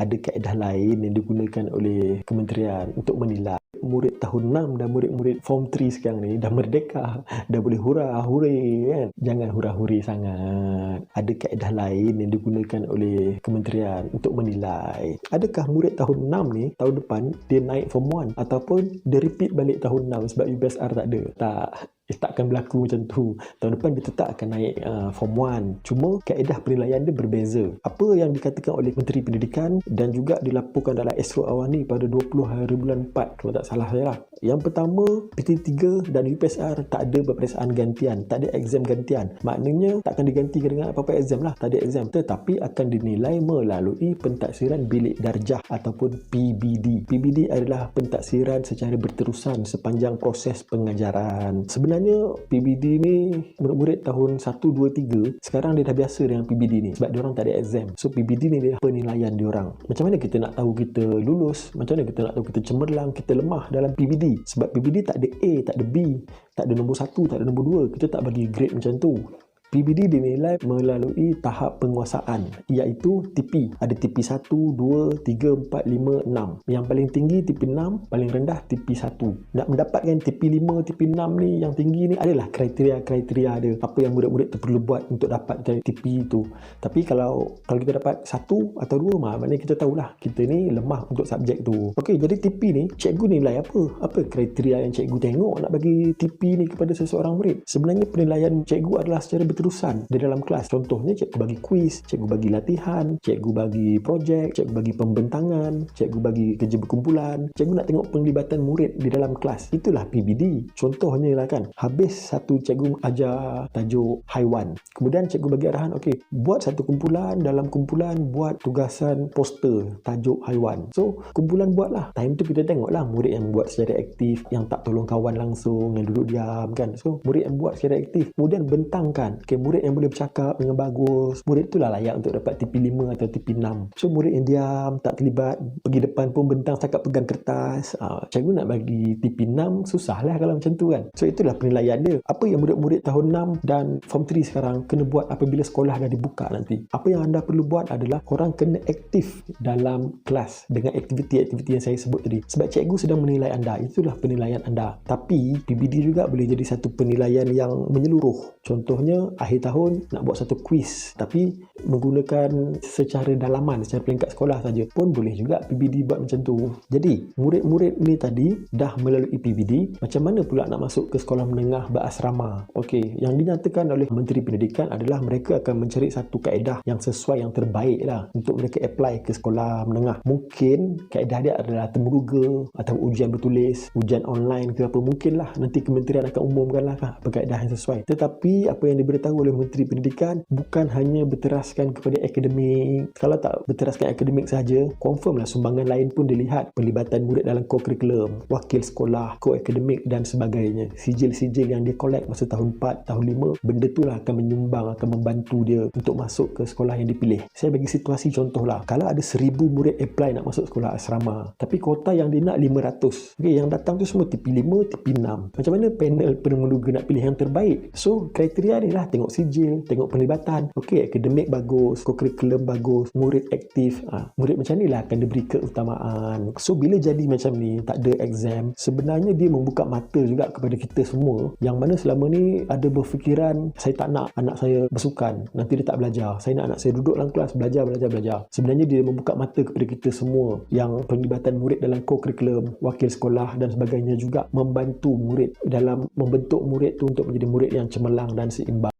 ada kaedah lain yang digunakan oleh kementerian untuk menilai. Murid tahun 6 dan murid-murid form 3 sekarang ni dah merdeka, dah boleh hura-huri kan. Jangan hura-huri sangat. Ada kaedah lain yang digunakan oleh kementerian untuk menilai. Adakah murid tahun 6 ni tahun depan dia naik form 1 ataupun dia repeat balik tahun 6 sebab UPSR tak ada? Tak akan berlaku macam tu. Tahun depan dia tetap akan naik form 1. Cuma kaedah penilaian dia berbeza. Apa yang dikatakan oleh Menteri Pendidikan dan juga dilaporkan dalam Astro Awani pada 20 hari bulan 4 kalau tak salah saya lah. Yang pertama, PT3 dan UPSR tak ada peperiksaan gantian, tak ada exam gantian. Maknanya tak akan digantikan dengan apa-apa exam lah, tak ada exam. Tetapi akan dinilai melalui pentaksiran bilik darjah ataupun PBD. PBD adalah pentaksiran secara berterusan sepanjang proses pengajaran. Sebenarnya PBD ni murid-murid tahun 1, 2, 3 sekarang dia dah biasa dengan PBD ni sebab diorang tak ada exam. So PBD ni dia penilaian diorang. Macam mana kita nak tahu kita lulus? Macam mana kita nak tahu kita cemerlang, kita lemah dalam PBD? Sebab PBD tak ada A, tak ada B, tak ada nombor 1, tak ada nombor 2. Kita tak bagi grade macam tu. PBD dinilai melalui tahap penguasaan iaitu TP. Ada TP 1, 2, 3, 4, 5, 6. Yang paling tinggi TP 6, paling rendah TP 1. Nak mendapatkan TP 5, TP 6 ni yang tinggi ni adalah kriteria-kriteria dia. Apa yang murid-murid tu perlu buat untuk dapat TP tu. Tapi kalau kita dapat 1 atau 2, maknanya kita tahulah kita ni lemah untuk subjek tu. Okey, jadi TP ni cikgu nilai apa? Apa kriteria yang cikgu tengok nak bagi TP ni kepada seseorang murid? Sebenarnya penilaian cikgu adalah secara terusan di dalam kelas. Contohnya cikgu bagi kuis, cikgu bagi latihan, cikgu bagi projek, cikgu bagi pembentangan, cikgu bagi kerja berkumpulan. Cikgu nak tengok penglibatan murid di dalam kelas. Itulah PBD. Contohnya lah kan, habis satu cikgu ajar tajuk haiwan. Kemudian cikgu bagi arahan, okey, buat satu kumpulan, dalam kumpulan buat tugasan poster tajuk haiwan. So, kumpulan buatlah. Time tu kita tengoklah murid yang buat secara aktif, yang tak tolong kawan langsung, yang duduk diam kan. So, murid yang buat secara aktif. Kemudian bentangkan. Murid yang boleh bercakap dengan bagus, murid itulah layak untuk dapat TP 5 atau TP 6. So murid yang diam, tak terlibat, pergi depan pun bentang cakap pegang kertas, cikgu nak bagi TP 6 susahlah kalau macam tu kan. So itulah penilaian dia. Apa yang murid-murid tahun 6 dan form 3 sekarang kena buat apabila sekolah dah dibuka nanti? Apa yang anda perlu buat adalah korang kena aktif dalam kelas dengan aktiviti-aktiviti yang saya sebut tadi. Sebab cikgu sedang menilai anda, itulah penilaian anda. Tapi PBD juga boleh jadi satu penilaian yang menyeluruh. Contohnya akhir tahun nak buat satu kuis tapi menggunakan secara dalaman, secara peringkat sekolah saja pun boleh juga PBD buat macam tu. Jadi murid-murid ni tadi dah melalui PBD, macam mana pula nak masuk ke sekolah menengah berasrama? Okey, yang dinyatakan oleh Menteri Pendidikan adalah mereka akan mencari satu kaedah yang sesuai, yang terbaik lah untuk mereka apply ke sekolah menengah. Mungkin kaedah dia adalah temuruga atau ujian bertulis, ujian online ke apa, mungkin lah nanti kementerian akan umumkan lah apa kaedah yang sesuai. Tetapi apa yang diberitahu oleh Menteri Pendidikan bukan hanya berteraskan kepada akademik. Kalau tak berteraskan akademik saja, confirm lah sumbangan lain pun dilihat. Pelibatan murid dalam co-curriculum, wakil sekolah, co-akademik dan sebagainya. Sijil-sijil yang dia collect masa tahun 4, tahun 5, benda tu lah akan menyumbang, akan membantu dia untuk masuk ke sekolah yang dipilih. Saya bagi situasi contoh lah. Kalau ada 1000 murid apply nak masuk sekolah asrama, tapi kuota yang dia nak 500. Okay, yang datang tu semua TP 5, TP 6. Macam mana panel penemuduga nak pilih yang terbaik? So, kriteria ni lah, tengok sijil, tengok pelibatan. Okey, akademik bagus, co-curriculum bagus, murid aktif. Murid macam ni lah akan diberi keutamaan. So, bila jadi macam ni, tak ada exam, sebenarnya dia membuka mata juga kepada kita semua yang mana selama ni ada berfikiran, saya tak nak anak saya bersukan, nanti dia tak belajar. Saya nak anak saya duduk dalam kelas, belajar. Sebenarnya dia membuka mata kepada kita semua yang penglibatan murid dalam co-curriculum, wakil sekolah dan sebagainya juga membantu murid dalam membentuk murid tu untuk menjadi murid yang cemerlang dan seimbang.